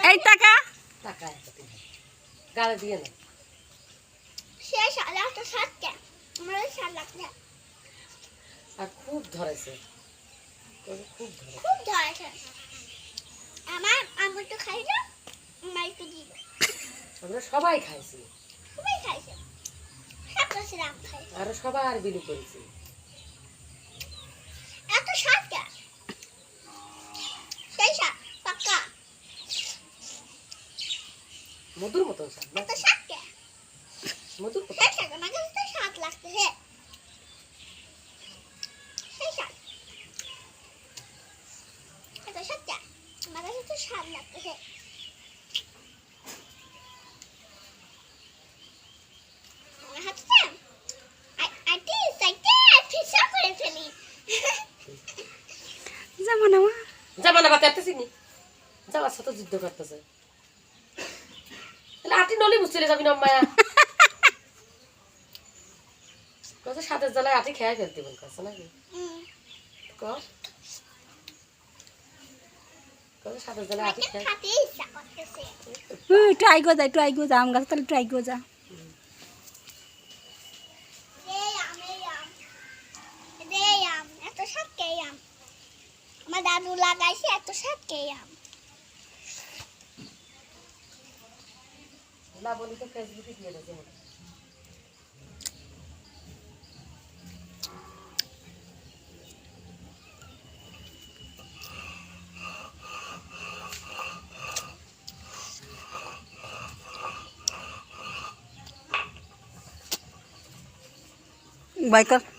এই টাকা টাকা গালে দিয়ে না শেষ আলা তো সাতটা আমরা সাত লাখ না আর খুব ধরেছে খুব ধরেছে আমার আমি তো খাই না আমার একটু দিল আমরা সবাই খাইছি সবাই খাইছে সব কাছে রাম খাই আর সবার বিলি করেছি এত সাতটা সেই সাত পাক্কা মধুর মতন স্বাদ না এত সাতটা মধুর মতন সেই সাত আমার কাছে তো সাত লাগতেছে সেই সাত এত সাতটা আমার কাছে তো সাত লাগতেছে আমার হাতে আইটি সাইতে ফিসা করে ফেলি জামানা মা জামানা বাতে আসতেছি নি যাওয়ার সাথে যুদ্ধ করতেছে তাহলে আটি নলি বুঝছিলে যাবি না মায়া কত সাতের জ্বালায় আটি খেয়ে ফেলতে বল কাছে নাকি কত সাতের জ্বালায় আটি খেয়ে খাতে ইচ্ছা করতেছে ট্রাই গো যা আম গাছ তাহলে ট্রাই গো যা এত সাতকে আম আমার দাদু লাগাইছে এত সাতকে আম না বলি তো ফেসবুকে দিয়ে দেবে বাই কর